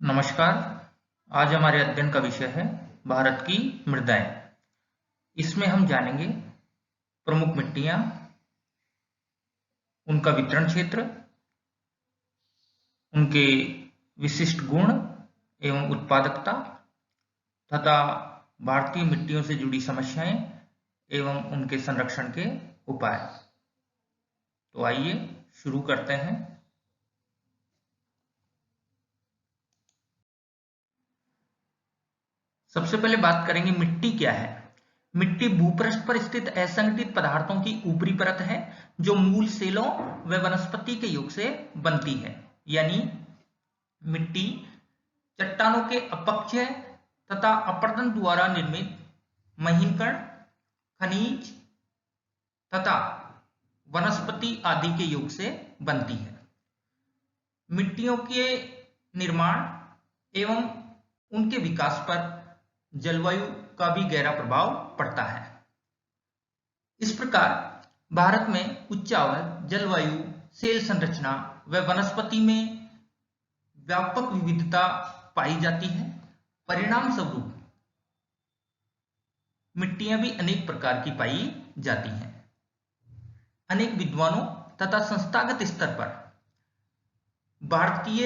नमस्कार। आज हमारे अध्ययन का विषय है भारत की मृदाएं। इसमें हम जानेंगे प्रमुख मिट्टियां, उनका वितरण क्षेत्र, उनके विशिष्ट गुण एवं उत्पादकता तथा भारतीय मिट्टियों से जुड़ी समस्याएं एवं उनके संरक्षण के उपाय। तो आइए शुरू करते हैं। सबसे पहले बात करेंगे मिट्टी क्या है। मिट्टी भूपृष्ठ पर स्थित असंगठित पदार्थों की ऊपरी परत है जो मूल सेलों व वनस्पति के योग से बनती है। यानी मिट्टी चट्टानों के अपक्षय तथा अपरदन द्वारा निर्मित महीन कण, खनिज तथा वनस्पति आदि के योग से बनती है। मिट्टियों के निर्माण एवं उनके विकास पर जलवायु का भी गहरा प्रभाव पड़ता है। इस प्रकार भारत में उच्चावल जलवायु, सेल संरचना व वनस्पति में व्यापक विविधता पाई जाती है। परिणाम स्वरूप मिट्टियां भी अनेक प्रकार की पाई जाती हैं। अनेक विद्वानों तथा संस्थागत स्तर पर भारतीय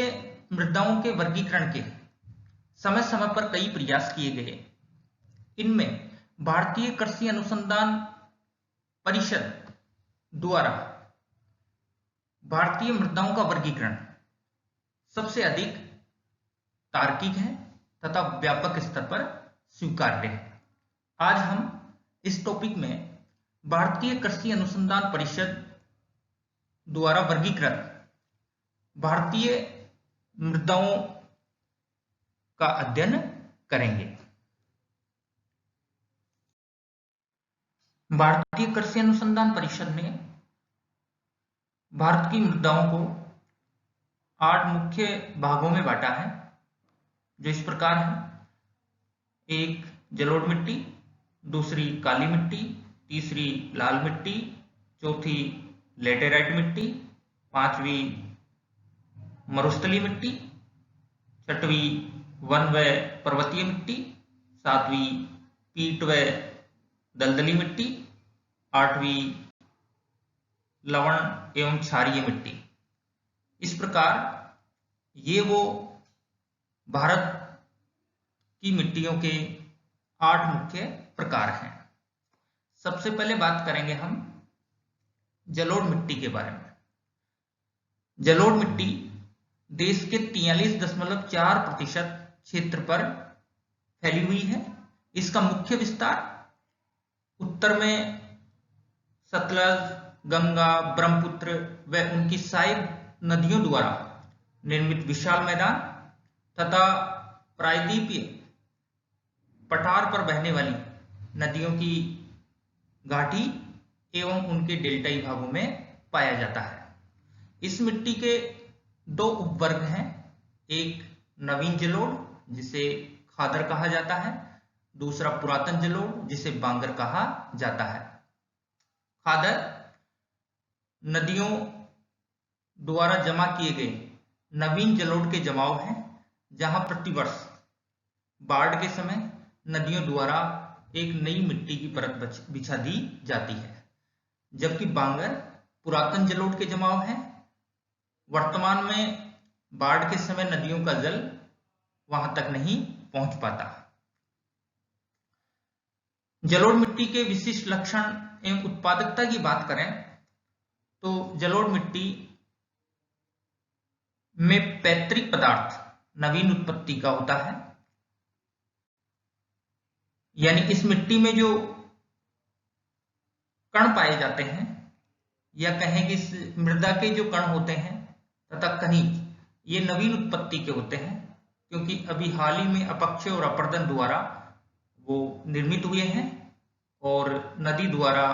मृदाओं के वर्गीकरण के समय समय पर कई प्रयास किए गए। इनमें भारतीय कृषि अनुसंधान परिषद द्वारा भारतीय मृदाओं का वर्गीकरण सबसे अधिक तार्किक है तथा व्यापक स्तर पर स्वीकार्य है। आज हम इस टॉपिक में भारतीय कृषि अनुसंधान परिषद द्वारा वर्गीकृत भारतीय मृदाओं का अध्ययन करेंगे। भारतीय कृषि अनुसंधान परिषद ने भारत की मृदाओं को 8 मुख्य भागों में बांटा है, जो इस प्रकार है। एक जलोढ़ मिट्टी, दूसरी काली मिट्टी, तीसरी लाल मिट्टी, चौथी लेटेराइट मिट्टी, पांचवी मरुस्थलीय मिट्टी, छठवीं वन व पर्वतीय मिट्टी, सातवीं पीट व दलदली मिट्टी, आठवीं लवण एवं क्षारीय मिट्टी। इस प्रकार ये वो भारत की मिट्टियों के 8 मुख्य प्रकार हैं। सबसे पहले बात करेंगे हम जलोढ़ मिट्टी के बारे में। जलोढ़ मिट्टी देश के 43.4% क्षेत्र पर फैली हुई है। इसका मुख्य विस्तार उत्तर में सतलज, गंगा, ब्रह्मपुत्र व उनकी सहायक नदियों द्वारा निर्मित विशाल मैदान तथा प्रायद्वीपीय पठार पर बहने वाली नदियों की घाटी एवं उनके डेल्टाई भागों में पाया जाता है। इस मिट्टी के 2 उपवर्ग हैं। एक नवीन जलोढ़ जिसे खादर कहा जाता है, दूसरा पुरातन जलोढ़ जिसे बांगर कहा जाता है। खादर नदियों द्वारा जमा किए गए नवीन जलोढ़ के जमाव हैं, जहां प्रतिवर्ष बाढ़ के समय नदियों द्वारा एक नई मिट्टी की परत बिछा दी जाती है, जबकि बांगर पुरातन जलोढ़ के जमाव हैं। वर्तमान में बाढ़ के समय नदियों का जल वहां तक नहीं पहुंच पाता। जलोढ़ मिट्टी के विशिष्ट लक्षण एवं उत्पादकता की बात करें तो जलोढ़ मिट्टी में पैतृक पदार्थ नवीन उत्पत्ति का होता है। यानी इस मिट्टी में जो कण पाए जाते हैं, या कहें कि इस मृदा के जो कण होते हैं तथा खनिज, ये नवीन उत्पत्ति के होते हैं, क्योंकि अभी हाल ही में अपक्षय और अपरदन द्वारा वो निर्मित हुए हैं और नदी द्वारा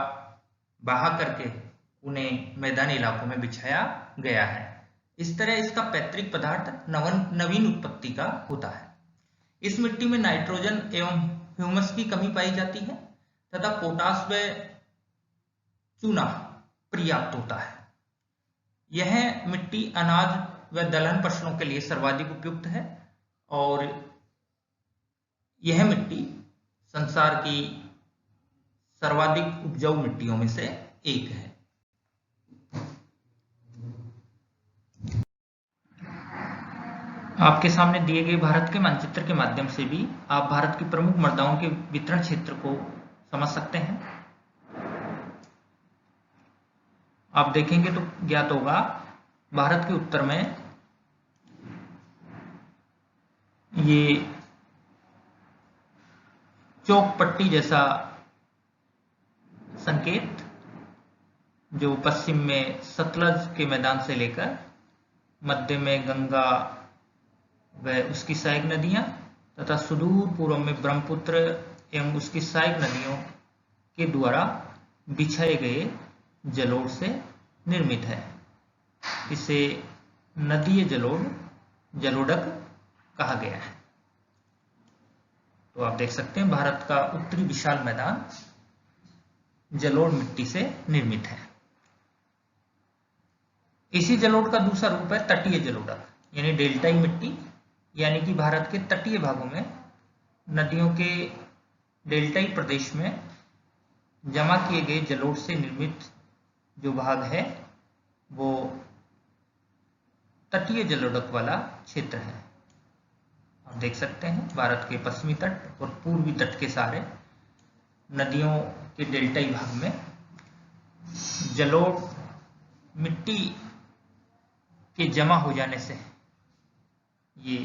बहा करके उन्हें मैदानी इलाकों में बिछाया गया है। इस तरह इसका पैतृक पदार्थ नवीन उत्पत्ति का होता है। इस मिट्टी में नाइट्रोजन एवं ह्यूमस की कमी पाई जाती है तथा पोटास व चूना पर्याप्त होता है। यह मिट्टी अनाज व दलहन फसलों के लिए सर्वाधिक उपयुक्त है। और यह मिट्टी संसार की सर्वाधिक उपजाऊ मिट्टियों में से एक है। आपके सामने दिए गए भारत के मानचित्र के माध्यम से भी आप भारत की प्रमुख मृदाओं के वितरण क्षेत्र को समझ सकते हैं। आप देखेंगे तो ज्ञात होगा, भारत के उत्तर में ये चौक पट्टी जैसा संकेत, जो पश्चिम में सतलज के मैदान से लेकर मध्य में गंगा व उसकी सहायक नदियां तथा सुदूर पूर्व में ब्रह्मपुत्र एवं उसकी सहायक नदियों के द्वारा बिछाए गए जलोढ़ से निर्मित है। इसे नदीय जलोढ़क कहा गया है। तो आप देख सकते हैं भारत का उत्तरी विशाल मैदान जलोढ़ मिट्टी से निर्मित है। इसी जलोढ़ का दूसरा रूप है तटीय जलोढ़क, यानी डेल्टाई मिट्टी, यानी कि भारत के तटीय भागों में नदियों के डेल्टाई प्रदेश में जमा किए गए जलोढ़ से निर्मित जो भाग है वो तटीय जलोढ़क वाला क्षेत्र है। आप देख सकते हैं भारत के पश्चिमी तट और पूर्वी तट के सारे नदियों के डेल्टाई भाग में जलोढ़ मिट्टी के जमा हो जाने से ये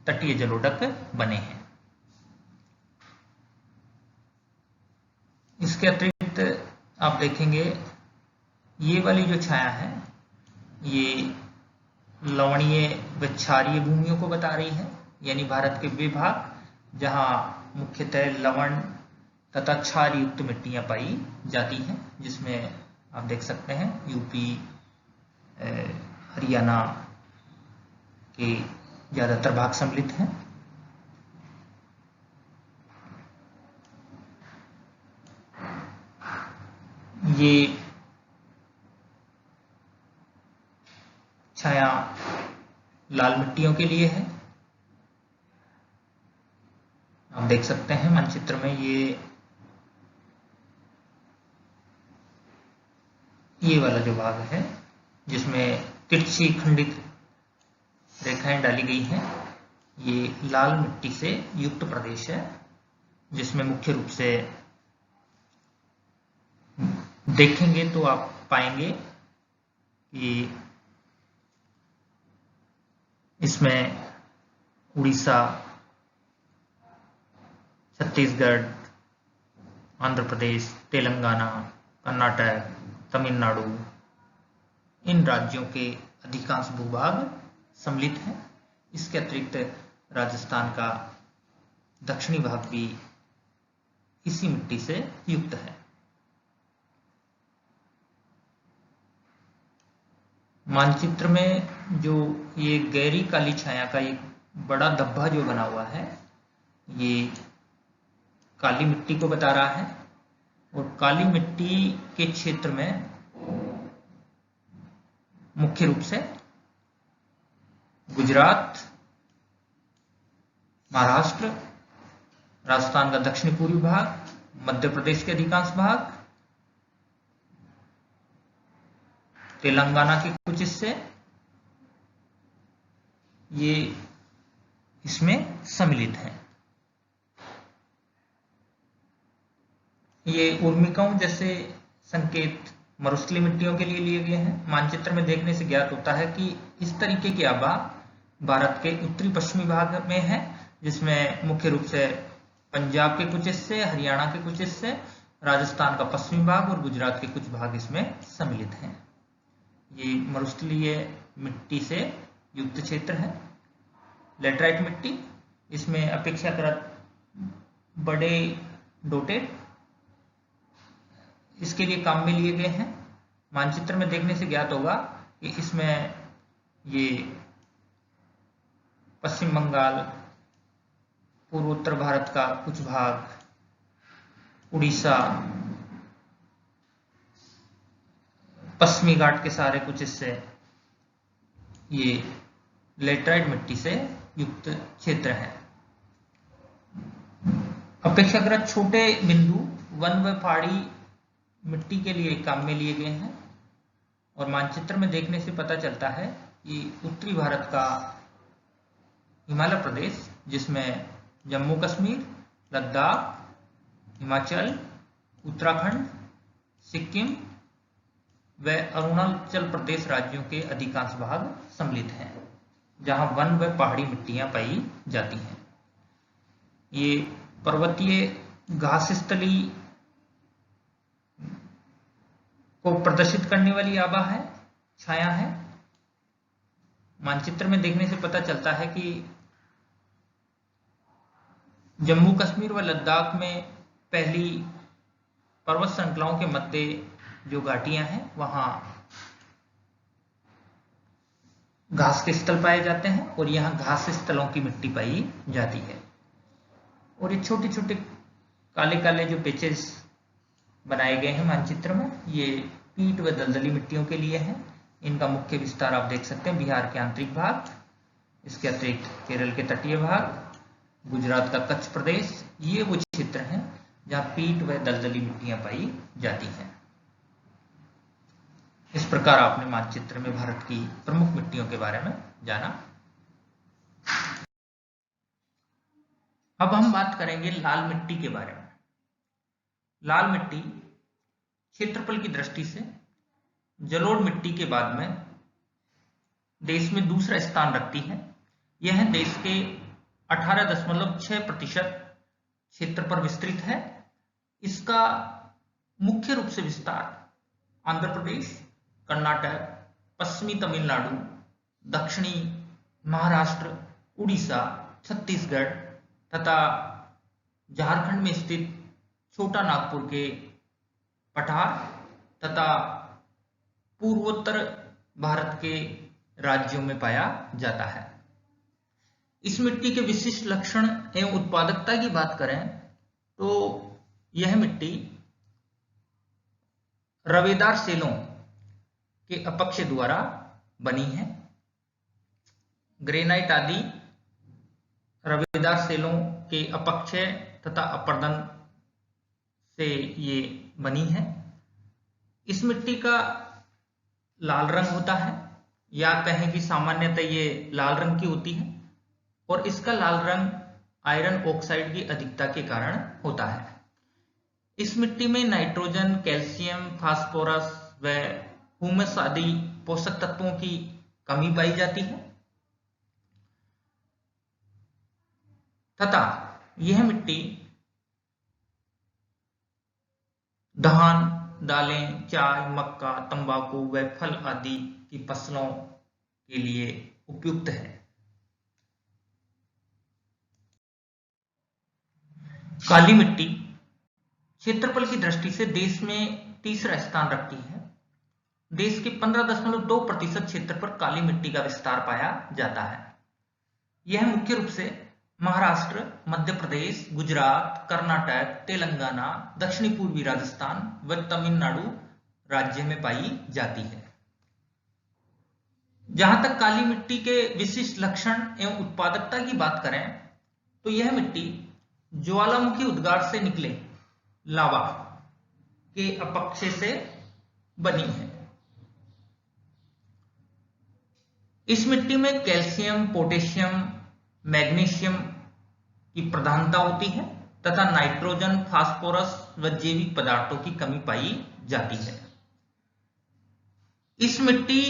तटीय जलोढ़क बने हैं। इसके अतिरिक्त आप देखेंगे ये वाली जो छाया है ये लवणीय व क्षारीय भूमियों को बता रही है, यानी भारत के वे भाग जहां मुख्यतः लवण तथा क्षार युक्त मिट्टियां पाई जाती हैं, जिसमें आप देख सकते हैं यूपी हरियाणा के ज्यादातर भाग सम्मिलित हैं। ये छाया लाल मिट्टियों के लिए है। आप देख सकते हैं मानचित्र में ये वाला जो भाग है जिसमें तिरछी खंडित रेखाएं डाली गई हैं, ये लाल मिट्टी से युक्त प्रदेश है, जिसमें मुख्य रूप से देखेंगे तो आप पाएंगे कि इसमें उड़ीसा, छत्तीसगढ़, आंध्र प्रदेश, तेलंगाना, कर्नाटक, तमिलनाडु, इन राज्यों के अधिकांश भूभाग सम्मिलित हैं। इसके अतिरिक्त राजस्थान का दक्षिणी भाग भी इसी मिट्टी से युक्त है। मानचित्र में जो ये गहरी काली छाया का एक बड़ा धब्बा जो बना हुआ है, ये काली मिट्टी को बता रहा है, और काली मिट्टी के क्षेत्र में मुख्य रूप से गुजरात, महाराष्ट्र, राजस्थान का दक्षिणी पूर्वी भाग, मध्य प्रदेश के अधिकांश भाग, तेलंगाना के कुछ हिस्से ये इसमें सम्मिलित हैं। ये उर्मिकाओं जैसे संकेत मरुस्थलीय मिट्टियों के लिए लिए गए हैं। मानचित्र में देखने से ज्ञात होता है कि इस तरीके की आभा भारत के उत्तरी पश्चिमी भाग में है, जिसमें मुख्य रूप से पंजाब के कुछ हिस्से, हरियाणा के कुछ हिस्से, राजस्थान का पश्चिमी भाग और गुजरात के कुछ भाग इसमें सम्मिलित हैं। ये मरुस्थलीय मिट्टी से युक्त क्षेत्र है। लेटराइट मिट्टी, इसमें अपेक्षाकृत बड़े डोटेड इसके लिए काम में लिए गए हैं। मानचित्र में देखने से ज्ञात होगा कि इसमें ये पश्चिम बंगाल, पूर्वोत्तर भारत का कुछ भाग, उड़ीसा, पश्चिमी घाट के सारे कुछ हिस्से ये लेटराइट मिट्टी से युक्त क्षेत्र है। अपेक्षाकृत छोटे बिंदु वन व पहाड़ी मिट्टी के लिए काम में लिए गए हैं और मानचित्र में देखने से पता चलता है कि उत्तरी भारत का हिमालय प्रदेश, जिसमें जम्मू कश्मीर, लद्दाख, हिमाचल, उत्तराखंड, सिक्किम व अरुणाचल प्रदेश राज्यों के अधिकांश भाग सम्मिलित हैं, जहां वन व पहाड़ी मिट्टियां पाई जाती हैं। ये पर्वतीय घास स्थली को प्रदर्शित करने वाली आभा है, छाया है। मानचित्र में देखने से पता चलता है कि जम्मू कश्मीर व लद्दाख में पहली पर्वत श्रृंखलाओं के मध्य जो घाटियां हैं वहां घास के स्थल पाए जाते हैं और यहां घास स्थलों की मिट्टी पाई जाती है। और ये छोटे छोटे काले काले जो पैचेस बनाए गए हैं मानचित्र में, ये पीट व दलदली मिट्टियों के लिए हैं। इनका मुख्य विस्तार आप देख सकते हैं बिहार के आंतरिक भाग, इसके अतिरिक्त केरल के तटीय भाग, गुजरात का कच्छ प्रदेश, ये वो क्षेत्र हैं जहां पीट व दलदली मिट्टियां पाई जाती हैं। इस प्रकार आपने मानचित्र में भारत की प्रमुख मिट्टियों के बारे में जाना। अब हम बात करेंगे लाल मिट्टी के बारे में। लाल मिट्टी क्षेत्रफल की दृष्टि से जलोढ़ मिट्टी के बाद में देश में दूसरा स्थान रखती है। यह देश के 18.6% क्षेत्र पर विस्तृत है। इसका मुख्य रूप से विस्तार आंध्र प्रदेश, कर्नाटक, पश्चिमी तमिलनाडु, दक्षिणी महाराष्ट्र, उड़ीसा, छत्तीसगढ़ तथा झारखंड में स्थित छोटा नागपुर के पठार तथा पूर्वोत्तर भारत के राज्यों में पाया जाता है। इस मिट्टी के विशिष्ट लक्षण एवं उत्पादकता की बात करें तो यह मिट्टी रवेदार सेलों के अपक्षय द्वारा बनी है। ग्रेनाइट आदि रवेदार सेलों के अपक्षय तथा अपर्दन से ये बनी है। इस मिट्टी का लाल रंग होता है, या कहें कि सामान्यतः ये लाल रंग की होती है और इसका लाल रंग आयरन ऑक्साइड की अधिकता के कारण होता है। इस मिट्टी में नाइट्रोजन, कैल्शियम, फास्फोरस व ह्यूमस आदि पोषक तत्वों की कमी पाई जाती है तथा यह मिट्टी धान, दालें, चाय, मक्का, तंबाकू व फल आदि की फसलों के लिए उपयुक्त है। काली मिट्टी क्षेत्रफल की दृष्टि से देश में तीसरा स्थान रखती है। देश के 15.2% क्षेत्र पर काली मिट्टी का विस्तार पाया जाता है। यह मुख्य रूप से महाराष्ट्र, मध्य प्रदेश, गुजरात, कर्नाटक, तेलंगाना, दक्षिणी पूर्वी राजस्थान व तमिलनाडु राज्य में पाई जाती है। जहां तक काली मिट्टी के विशिष्ट लक्षण एवं उत्पादकता की बात करें तो यह मिट्टी ज्वालामुखी उद्गार से निकले लावा के अपक्षय से बनी है। इस मिट्टी में कैल्शियम, पोटेशियम, मैग्नीशियम की प्रधानता होती है तथा नाइट्रोजन, फास्फोरस व जैविक पदार्थों की कमी पाई जाती है। इस मिट्टी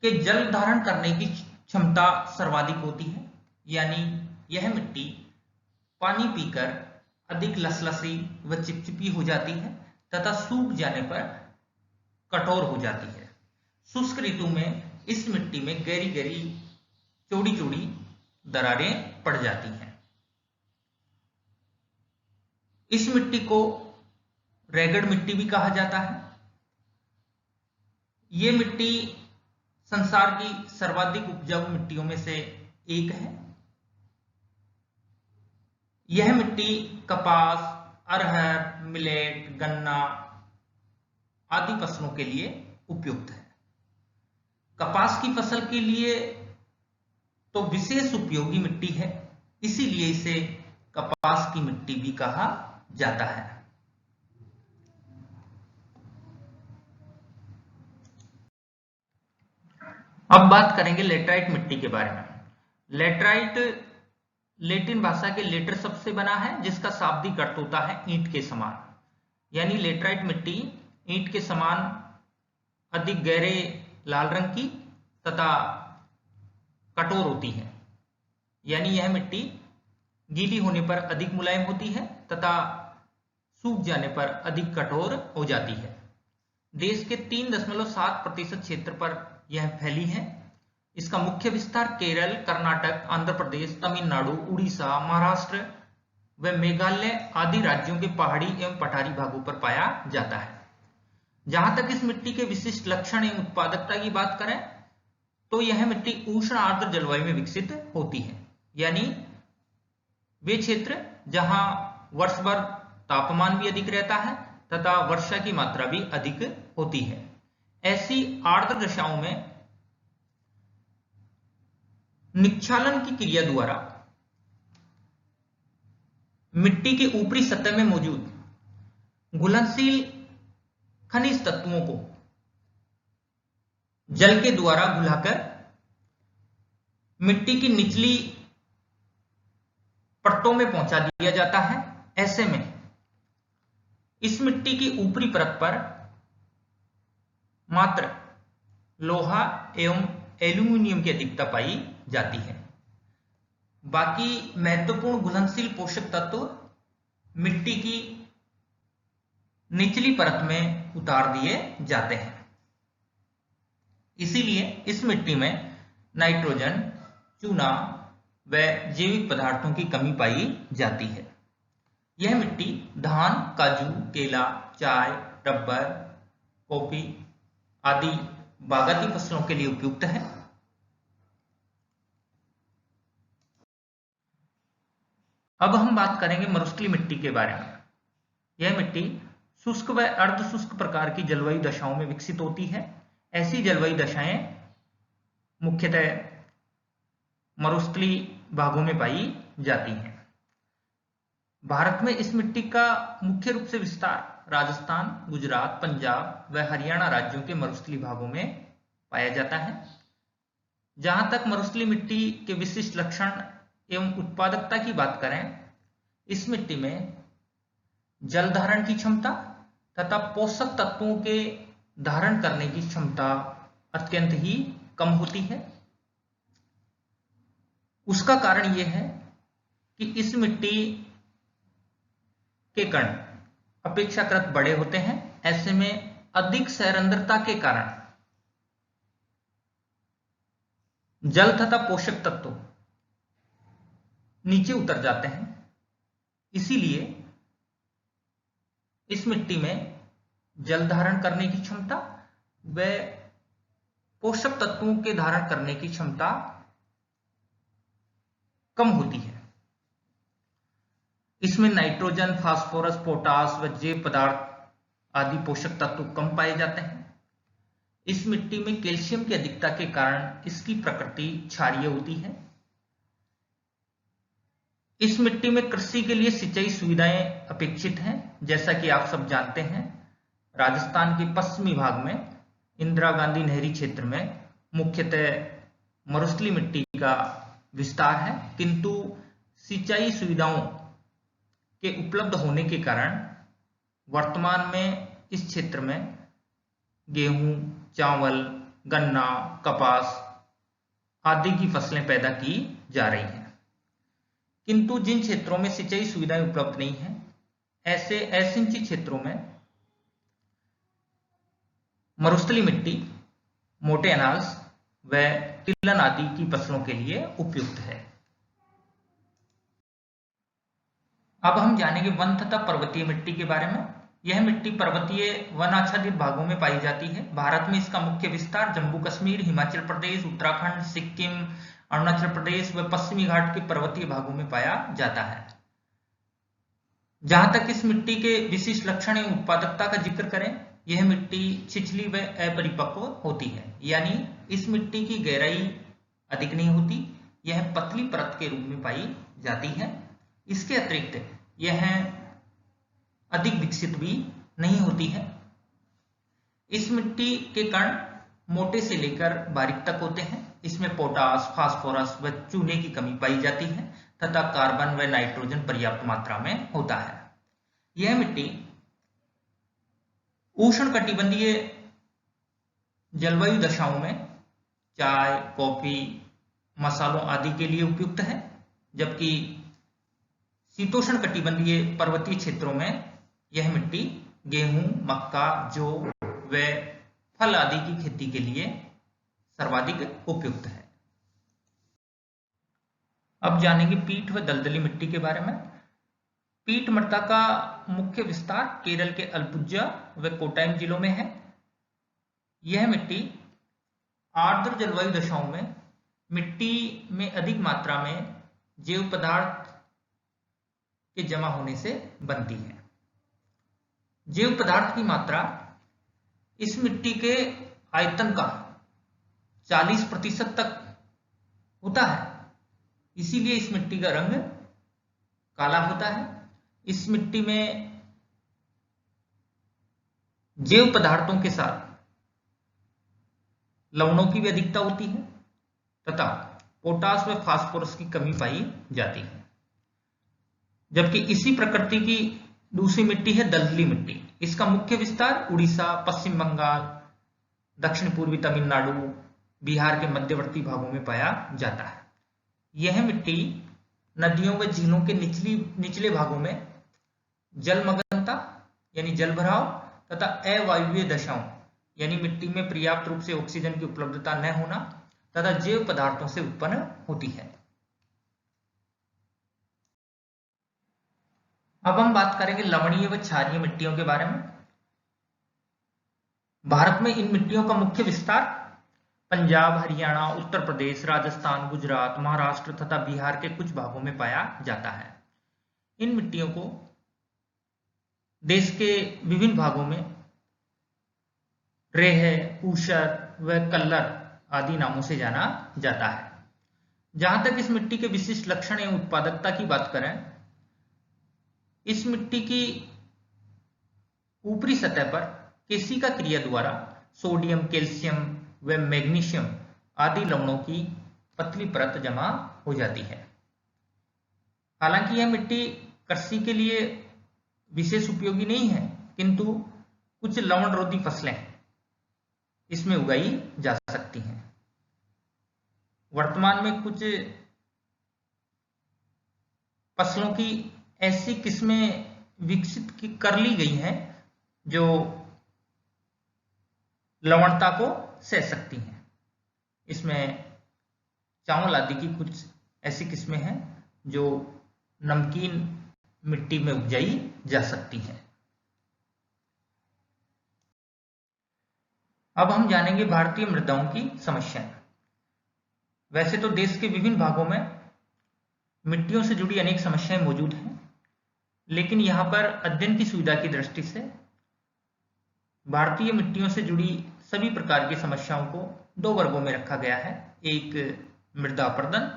के जल धारण करने की क्षमता सर्वाधिक होती है, यानी यह मिट्टी पानी पीकर अधिक लसलसी व चिपचिपी हो जाती है तथा सूख जाने पर कठोर हो जाती है। शुष्क ऋतु में इस मिट्टी में गहरी गहरी चौड़ी चौड़ी दरारें पड़ जाती हैं। इस मिट्टी को रेगड मिट्टी भी कहा जाता है। ये मिट्टी संसार की सर्वाधिक उपजाऊ मिट्टियों में से एक है। यह मिट्टी कपास, अरहर, मिलेट, गन्ना आदि फसलों के लिए उपयुक्त है। कपास की फसल के लिए तो विशेष उपयोगी मिट्टी है, इसीलिए इसे कपास की मिट्टी भी कहा जाता है। अब बात करेंगे लेटराइट मिट्टी के बारे में। लेटराइट लैटिन भाषा के लेटर शब्द से बना है, जिसका शाब्दिक अर्थ होता है ईंट के समान। यानी लेटराइट मिट्टी ईंट के समान अधिक गहरे लाल रंग की तथा कठोर होती है। यानी यह मिट्टी गीली होने पर अधिक मुलायम होती है तथा सूख जाने पर अधिक कठोर हो जाती है। देश के 3.7% क्षेत्र पर यह फैली है। इसका मुख्य विस्तार केरल, कर्नाटक, आंध्र प्रदेश, तमिलनाडु, उड़ीसा, महाराष्ट्र व मेघालय आदि राज्यों के पहाड़ी एवं पठारी भागों पर पाया जाता है। जहां तक इस मिट्टी के विशिष्ट लक्षण एवं उत्पादकता की बात करें तो यह मिट्टी उष्ण आर्द्र जलवायु में विकसित होती है। यानी वे क्षेत्र जहां वर्ष भर तापमान भी अधिक रहता है तथा वर्षा की मात्रा भी अधिक होती है। ऐसी आर्द्र दशाओं में निक्षालन की क्रिया द्वारा मिट्टी की ऊपरी सतह में मौजूद घुलनशील खनिज तत्वों को जल के द्वारा घुलाकर मिट्टी की निचली परतों में पहुंचा दिया जाता है। ऐसे में इस मिट्टी की ऊपरी परत पर मात्र लोहा एवं एल्यूमिनियम की अधिकता पाई जाती है। बाकी महत्वपूर्ण घुलनशील पोषक तत्व मिट्टी की निचली परत में उतार दिए जाते हैं। इसीलिए इस मिट्टी में नाइट्रोजन, चूना व जैविक पदार्थों की कमी पाई जाती है। यह मिट्टी धान, काजू, केला, चाय, रबर, कॉफी आदि बागायती फसलों के लिए उपयुक्त है। अब हम बात करेंगे मरुस्थलीय मिट्टी के बारे में। यह मिट्टी शुष्क व अर्ध शुष्क प्रकार की जलवायु दशाओं में विकसित होती है। ऐसी जलवायु दशाएं मुख्यतः मरुस्थलीय भागों में पाई जाती हैं। भारत में इस मिट्टी का मुख्य रूप से विस्तार राजस्थान, गुजरात, पंजाब व हरियाणा राज्यों के मरुस्थलीय भागों में पाया जाता है। जहां तक मरुस्थलीय मिट्टी के विशिष्ट लक्षण एवं उत्पादकता की बात करें, इस मिट्टी में जल धारण की क्षमता तथा पोषक तत्वों के धारण करने की क्षमता अत्यंत ही कम होती है। उसका कारण यह है कि इस मिट्टी के कण अपेक्षाकृत बड़े होते हैं। ऐसे में अधिक सैरंध्रता के कारण जल तथा पोषक तत्व नीचे उतर जाते हैं। इसीलिए इस मिट्टी में जल धारण करने की क्षमता व पोषक तत्वों के धारण करने की क्षमता कम होती है। इसमें नाइट्रोजन, फास्फोरस, पोटास व जैव पदार्थ आदि पोषक तत्व कम पाए जाते हैं। इस मिट्टी में कैल्शियम की अधिकता के कारण इसकी प्रकृति क्षारीय होती है। इस मिट्टी में कृषि के लिए सिंचाई सुविधाएं अपेक्षित हैं। जैसा कि आप सब जानते हैं, राजस्थान के पश्चिमी भाग में इंदिरा गांधी नहरी क्षेत्र में मुख्यतः मरुस्थलीय मिट्टी का विस्तार है, किंतु सिंचाई सुविधाओं के उपलब्ध होने के कारण वर्तमान में इस क्षेत्र में गेहूं, चावल, गन्ना, कपास आदि की फसलें पैदा की जा रही हैं। किंतु जिन क्षेत्रों में सिंचाई सुविधाएं उपलब्ध नहीं है, ऐसे असिंचित क्षेत्रों में मरुस्थलीय मिट्टी मोटे अनाज व तिलहन आदि की फसलों के लिए उपयुक्त है। अब हम जानेंगे वन तथा पर्वतीय मिट्टी के बारे में। यह मिट्टी पर्वतीय वन आच्छादित भागों में पाई जाती है। भारत में इसका मुख्य विस्तार जम्मू कश्मीर, हिमाचल प्रदेश, उत्तराखंड, सिक्किम, अरुणाचल प्रदेश व पश्चिमी घाट के पर्वतीय भागों में पाया जाता है। जहां तक इस मिट्टी के विशिष्ट लक्षण एवं उत्पादकता का जिक्र करें, यह मिट्टी छिछली व अपरिपक्व होती है। यानी इस मिट्टी की गहराई अधिक नहीं होती यह पतली परत के रूप में पाई जाती है। इसके अतिरिक्त यह अधिक विकसित भी नहीं होती है। इस मिट्टी के कण मोटे से लेकर बारीक तक होते हैं। इसमें पोटास, फास्फोरस व चूने की कमी पाई जाती है तथा कार्बन व नाइट्रोजन पर्याप्त मात्रा में होता है। यह मिट्टी उष्णकटिबंधीय जलवायु दशाओं में चाय, कॉफी, मसालों आदि के लिए उपयुक्त है, जबकि शीतोष्ण कटिबंधीय पर्वतीय क्षेत्रों में यह मिट्टी गेहूं, मक्का, जौ व फल आदि की खेती के लिए सर्वाधिक उपयुक्त है। अब जानेंगे पीठ व दलदली मिट्टी के बारे में। पीठ मृदा का मुख्य विस्तार केरल के अलपुझा व कोट्टायम जिलों में है। यह मिट्टी आर्द्र जलवायु दशाओं में मिट्टी में अधिक मात्रा में जैव पदार्थ के जमा होने से बनती है। जैव पदार्थ की मात्रा इस मिट्टी के आयतन का 40% तक होता है, इसीलिए इस मिट्टी का रंग काला होता है। इस मिट्टी में जैव पदार्थों के साथ लवणों की भी अधिकता होती है तथा पोटास व फास्फोरस की कमी पाई जाती है। जबकि इसी प्रकृति की दूसरी मिट्टी है दलदली मिट्टी। इसका मुख्य विस्तार उड़ीसा, पश्चिम बंगाल, दक्षिण पूर्वी तमिलनाडु, बिहार के मध्यवर्ती भागों में पाया जाता है। यह मिट्टी नदियों व झीलों के निचले भागों में जलमग्नता यानी जल भराव तथा अवायवीय दशाओं यानी मिट्टी में पर्याप्त रूप से ऑक्सीजन की उपलब्धता न होना तथा जैव पदार्थों से उत्पन्न होती है। अब हम बात करेंगे लवणीय व क्षारीय मिट्टियों के बारे में। भारत में इन मिट्टियों का मुख्य विस्तार पंजाब, हरियाणा, उत्तर प्रदेश, राजस्थान, गुजरात, महाराष्ट्र तथा बिहार के कुछ भागों में पाया जाता है। इन मिट्टियों को देश के विभिन्न भागों में रेह, ऊषर व कल्लर आदि नामों से जाना जाता है। जहां तक इस मिट्टी के विशिष्ट लक्षण एवं उत्पादकता की बात करें, इस मिट्टी की ऊपरी सतह पर केशिका क्रिया द्वारा सोडियम, कैल्शियम व मैग्नीशियम आदि लवणों की पतली परत जमा हो जाती है। हालांकि यह मिट्टी कृषि के लिए विशेष उपयोगी नहीं है, किंतु कुछ लवण रोधी फसलें इसमें उगाई जा सकती हैं। वर्तमान में कुछ फसलों की ऐसी किस्में विकसित कर ली गई हैं जो लवणता को सह सकती हैं। इसमें चावल आदि की कुछ ऐसी किस्में हैं जो नमकीन मिट्टी में उपजाई जा सकती हैं। अब हम जानेंगे भारतीय मृदाओं की समस्याएं। वैसे तो देश के विभिन्न भागों में मिट्टियों से जुड़ी अनेक समस्याएं मौजूद हैं, लेकिन यहां पर अध्ययन की सुविधा की दृष्टि से भारतीय मिट्टियों से जुड़ी सभी प्रकार की समस्याओं को दो वर्गों में रखा गया है। एक मृदा अपर्दन,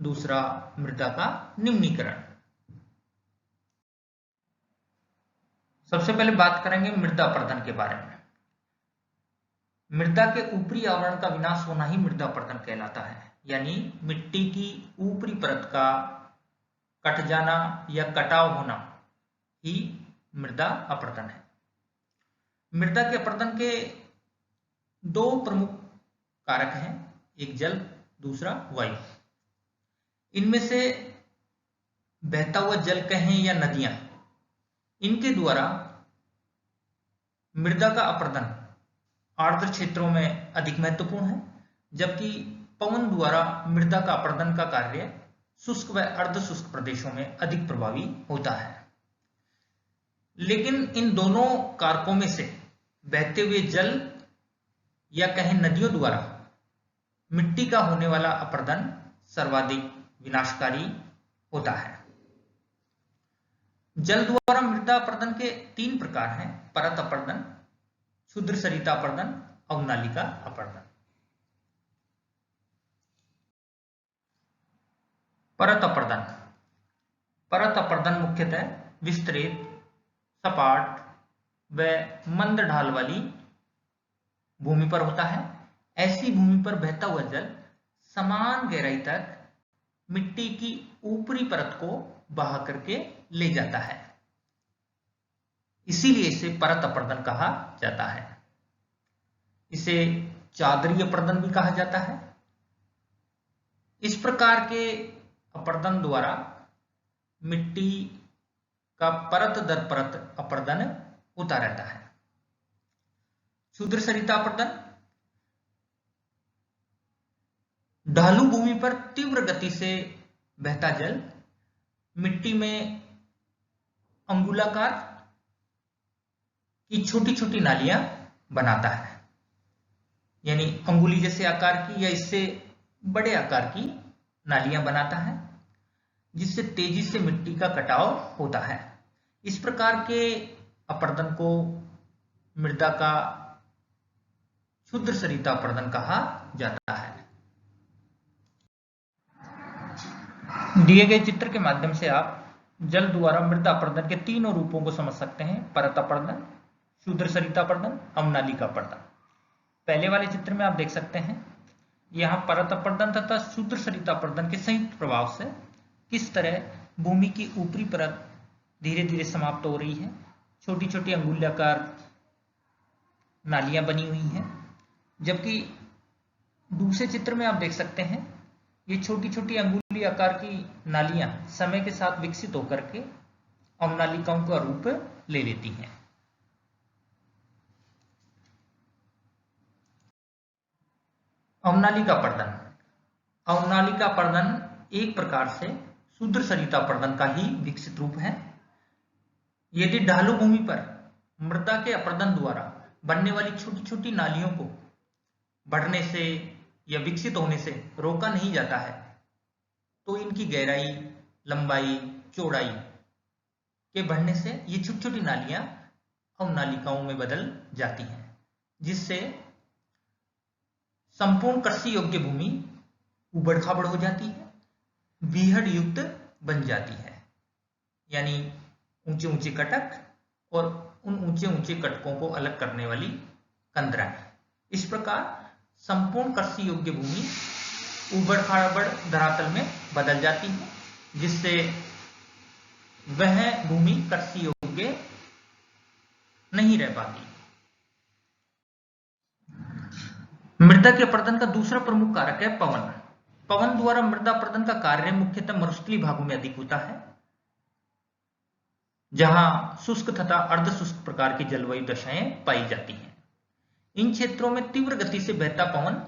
दूसरा मृदा का निम्नीकरण। सबसे पहले बात करेंगे मृदा अपर्दन के बारे में। मृदा के ऊपरी आवरण का विनाश होना ही मृदा अपर्दन कहलाता है, यानी मिट्टी की ऊपरी परत का कट जाना या कटाव होना ही मृदा अपर्दन है। मृदा के अपर्दन के दो प्रमुख कारक हैं, एक जल, दूसरा वायु। इनमें से बहता हुआ जल कहें या नदियां, इनके द्वारा मृदा का अपर्दन आर्द्र क्षेत्रों में अधिक महत्वपूर्ण है, जबकि पवन द्वारा मृदा का अपर्दन का कार्य शुष्क व अर्ध शुष्क प्रदेशों में अधिक प्रभावी होता है। लेकिन इन दोनों कारकों में से बहते हुए जल या कहें नदियों द्वारा मिट्टी का होने वाला अपर्दन सर्वाधिक विनाशकारी होता है। जल द्वारा मृदा अपर्दन के तीन प्रकार हैं: परत अपर्दन, क्षुद्र सरिता अपर्दन, अवनालिका अपर्दन। परत अपर्दन। परत अपर्दन मुख्यतः विस्तृत, सपाट व मंद ढाल वाली भूमि पर होता है। ऐसी भूमि पर बहता हुआ जल समान गहराई तक मिट्टी की ऊपरी परत को बहा करके ले जाता है, इसीलिए इसे परत अपर्दन कहा जाता है। इसे चादरी अपर्दन भी कहा जाता है। इस प्रकार के अपर्दन द्वारा मिट्टी का परत दर परत अपर्दन होता रहता है। क्षुद्र सरिता अपर्दन। ढालू भूमि पर तीव्र गति से बहता जल मिट्टी में अंगुलाकार की छोटी छोटी नालियां बनाता है, यानी अंगुली जैसे आकार की या इससे बड़े आकार की नालियां बनाता है, जिससे तेजी से मिट्टी का कटाव होता है। इस प्रकार के अपर्दन को मृदा का क्षुद्र सरिता अपर्दन कहा जाता है। दिए गए चित्र के माध्यम से आप जल द्वारा मृदा अपर्दन के तीनों रूपों को समझ सकते हैं: परत अपर्दन, क्षुद्र सरिता अपर्दन, अवनालिका अपर्दन। पहले वाले चित्र में आप देख सकते हैं यहां परत अपर्दन तथा क्षुद्र सरिता अपर्दन के संयुक्त प्रभाव से किस तरह भूमि की ऊपरी परत धीरे धीरे समाप्त हो रही है। छोटी छोटी अंगुल्याकार नालियां बनी हुई हैं, जबकि दूसरे चित्र में आप देख सकते हैं ये छोटी छोटी अंगुली आकार की नालियां समय के साथ विकसित होकर के अवनालिकाओं का रूप ले लेती हैं। अवनालिका अपर्दन। अवनालिका अपर्दन एक प्रकार से क्षुद्र सरिता अपर्दन का ही विकसित रूप है। यदि ढालू भूमि पर मृदा के अपर्दन द्वारा बनने वाली छोटी छोटी नालियों को बढ़ने से या विकसित होने से रोका नहीं जाता है, तो इनकी गहराई, लंबाई, चौड़ाई के बढ़ने से ये छोटी छोटी नालियां अवनालिकाओं में बदल जाती हैं, जिससे संपूर्ण कृषि योग्य भूमि उबड़ खाबड़ हो जाती है, बीहड़ युक्त बन जाती है, यानी ऊंचे ऊंचे कटक और उन ऊंचे ऊंचे कटकों को अलग करने वाली कंदराएं। इस प्रकार संपूर्ण कृषि योग्य भूमि उबड़ खाबड़ धरातल में बदल जाती है, जिससे वह भूमि कृषि योग्य नहीं रह पाती। मृदा के अपर्दन का दूसरा प्रमुख कारक है पवन। पवन द्वारा मृदा अपर्दन का कार्य मुख्यतः मरुस्थलीय भागों में अधिक होता है, जहां शुष्क तथा अर्धशुष्क प्रकार की जलवायु दशाएं पाई जाती हैं। इन क्षेत्रों में तीव्र गति से बहता पवन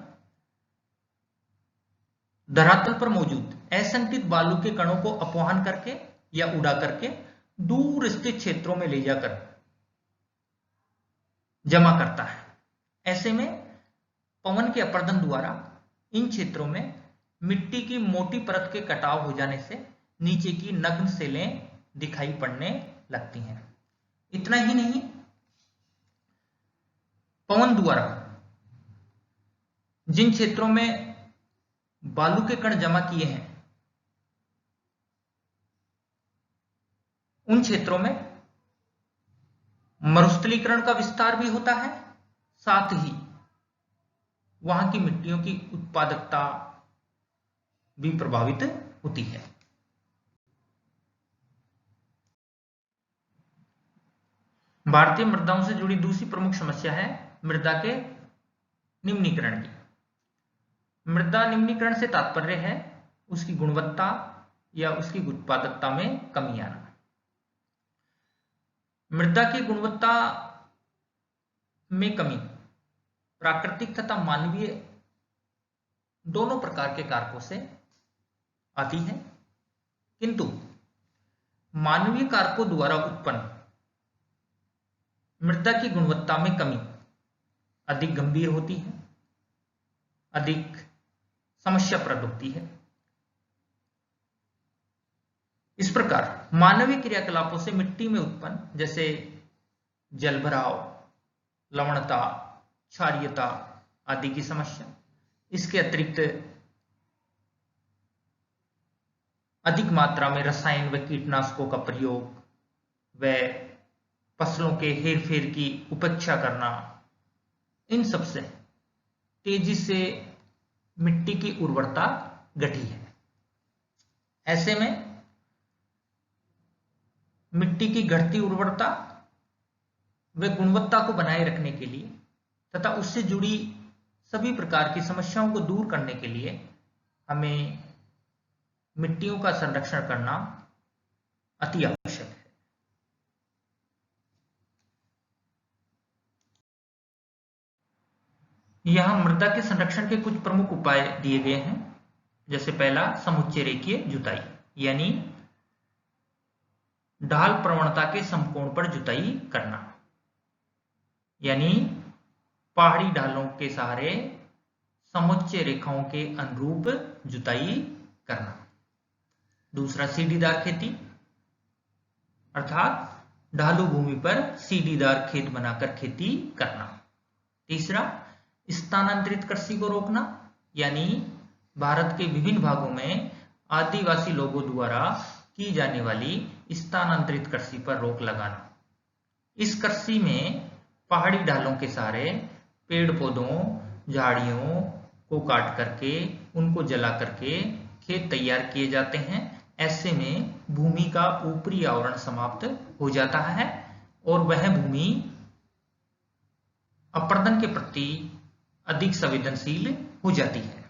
धरातल पर मौजूद असंगठित बालू के कणों को अपवहन करके या उड़ा करके दूर स्थित क्षेत्रों में ले जाकर जमा करता है। ऐसे में पवन के अपर्दन द्वारा इन क्षेत्रों में मिट्टी की मोटी परत के कटाव हो जाने से नीचे की नग्न सेलें दिखाई पड़ने लगती हैं। इतना ही नहीं, पवन द्वारा जिन क्षेत्रों में बालू के कण जमा किए हैं, उन क्षेत्रों में मरुस्थलीकरण का विस्तार भी होता है, साथ ही वहां की मिट्टियों की उत्पादकता भी प्रभावित होती है। भारतीय मृदाओं से जुड़ी दूसरी प्रमुख समस्या है मृदा के निम्नीकरण की। मृदा निम्नीकरण से तात्पर्य है उसकी गुणवत्ता या उसकी उत्पादकता में कमी आना। मृदा की गुणवत्ता में कमी प्राकृतिक तथा मानवीय दोनों प्रकार के कारकों से आती है, किंतु मानवीय कारकों द्वारा उत्पन्न मृदा की गुणवत्ता में कमी अधिक गंभीर होती है, अधिक समस्याप्रद होती है। इस प्रकार मानवीय क्रियाकलापों से मिट्टी में उत्पन्न जैसे जलभराव, लवणता, क्षारीयता आदि की समस्या, इसके अतिरिक्त अधिक मात्रा में रसायन व कीटनाशकों का प्रयोग व फसलों के हेरफेर की उपेक्षा करना, इन सब से तेजी से मिट्टी की उर्वरता घटी है। ऐसे में मिट्टी की घटती उर्वरता व गुणवत्ता को बनाए रखने के लिए तथा उससे जुड़ी सभी प्रकार की समस्याओं को दूर करने के लिए हमें मिट्टियों का संरक्षण करना अति आवश्यक है। यहां मृदा के संरक्षण के कुछ प्रमुख उपाय दिए गए हैं। जैसे पहला, समुच्चय रेखीय जुताई, यानी ढाल प्रवणता के समकोण पर जुताई करना, यानी पहाड़ी ढालों के सहारे समुच्चय रेखाओं के अनुरूप जुताई करना। दूसरा, सीढ़ीदार खेती, अर्थात ढालू भूमि पर सीढ़ीदार खेत बनाकर खेती करना। तीसरा, स्थानांतरित कृषि को रोकना, यानी भारत के विभिन्न भागों में आदिवासी लोगों द्वारा की जाने वाली स्थानांतरित कृषि पर रोक लगाना। इस कृषि में पहाड़ी ढालों के सहारे पेड़ पौधों, झाड़ियों को काट करके, उनको जला करके खेत तैयार किए जाते हैं। ऐसे में भूमि का ऊपरी आवरण समाप्त हो जाता है और वह भूमि अपर्दन के प्रति अधिक संवेदनशील हो जाती है।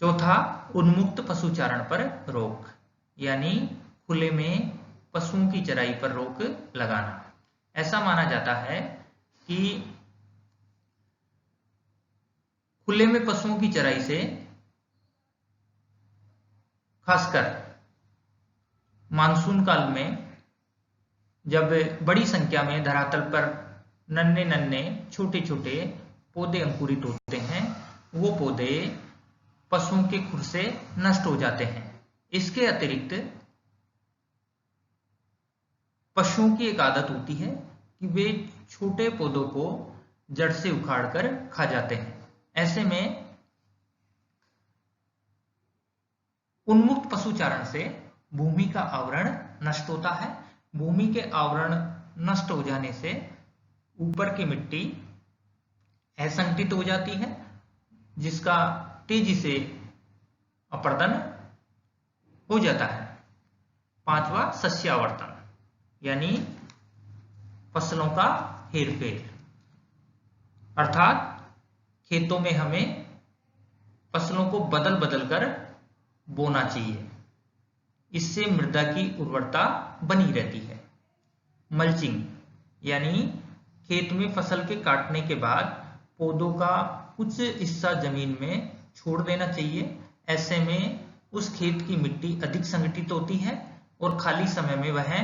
चौथा, उन्मुक्त पशुचारण पर रोक, यानी खुले में पशुओं की चराई पर रोक लगाना। ऐसा माना जाता है कि खुले में पशुओं की चराई से खासकर मानसून काल में जब बड़ी संख्या में धरातल पर नन्हे नन्हे छोटे छोटे पौधे अंकुरित होते हैं, वो पौधे पशुओं के खुर से नष्ट हो जाते हैं। इसके अतिरिक्त पशुओं की एक आदत होती है कि वे छोटे पौधों को जड़ से उखाड़कर खा जाते हैं। ऐसे में उन्मुक्त पशुचारण से भूमि का आवरण नष्ट होता है। भूमि के आवरण नष्ट हो जाने से ऊपर की मिट्टी असंगठित हो जाती है, जिसका तेजी से अपर्दन हो जाता है। पांचवा, सस्यावर्तन, यानी फसलों का हेरफेर, अर्थात खेतों में हमें फसलों को बदल बदल कर बोना चाहिए। इससे मृदा की उर्वरता बनी रहती है। मल्चिंग, यानी खेत में फसल के काटने के बाद पौधों का कुछ हिस्सा जमीन में छोड़ देना चाहिए। ऐसे में उस खेत की मिट्टी अधिक संगठित होती है और खाली समय में वह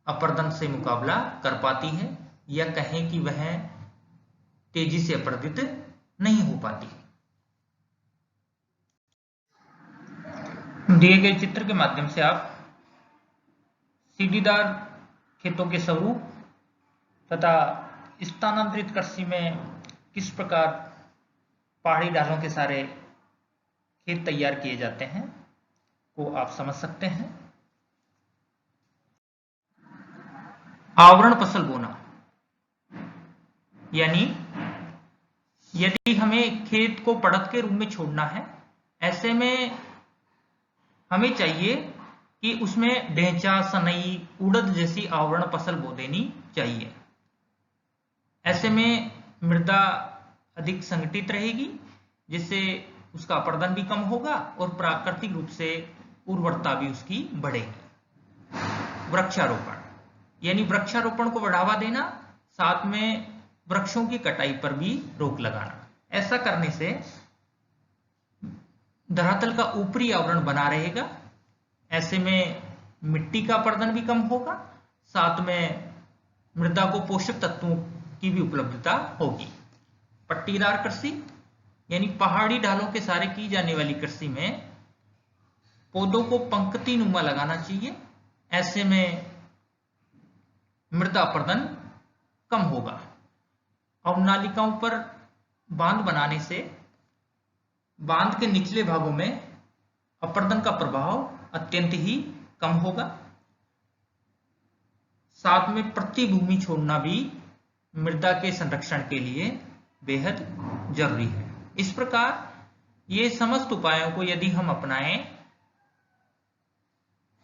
अपर्दन से मुकाबला कर पाती है, या कहें कि वह तेजी से अपर्दित नहीं हो पाती। दिए गए चित्र के माध्यम से आप सीढ़ीदार खेतों के स्वरूप तथा स्थानांतरित कृषि में किस प्रकार पहाड़ी ढालों के सारे खेत तैयार किए जाते हैं को आप समझ सकते हैं। आवरण फसल बोना, यानी यदि हमें खेत को पड़त के रूप में छोड़ना है, ऐसे में हमें चाहिए कि उसमें ढेंचा, सनई, उड़द जैसी आवरण फसल बो देनी चाहिए। ऐसे में मृदा अधिक संगठित रहेगी, जिससे उसका अपर्दन भी कम होगा और प्राकृतिक रूप से उर्वरता भी उसकी बढ़ेगी। वृक्षारोपण, यानी वृक्षारोपण को बढ़ावा देना, साथ में वृक्षों की कटाई पर भी रोक लगाना। ऐसा करने से धरातल का ऊपरी आवरण बना रहेगा। ऐसे में मिट्टी का अपर्दन भी कम होगा, साथ में मृदा को पोषक तत्वों की भी उपलब्धता होगी। पट्टीदार कृषि, यानी पहाड़ी ढालों के सहारे की जाने वाली कृषि में पौधों को पंक्ति नुमा लगाना चाहिए। ऐसे में मृदा अपर्दन कम होगा। अवनालिकाओं पर बांध बनाने से बांध के निचले भागों में अपर्दन का प्रभाव अत्यंत ही कम होगा। साथ में प्रतिभूमि छोड़ना भी मृदा के संरक्षण के लिए बेहद जरूरी है। इस प्रकार ये समस्त उपायों को यदि हम अपनाएं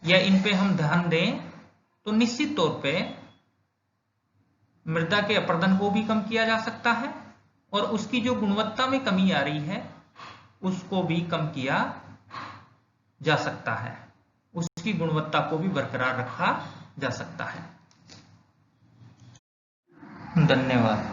या इन पे हम ध्यान दें तो निश्चित तौर पे मृदा के अपर्दन को भी कम किया जा सकता है और उसकी जो गुणवत्ता में कमी आ रही है उसको भी कम किया जा सकता है, उसकी गुणवत्ता को भी बरकरार रखा जा सकता है। धन्यवाद।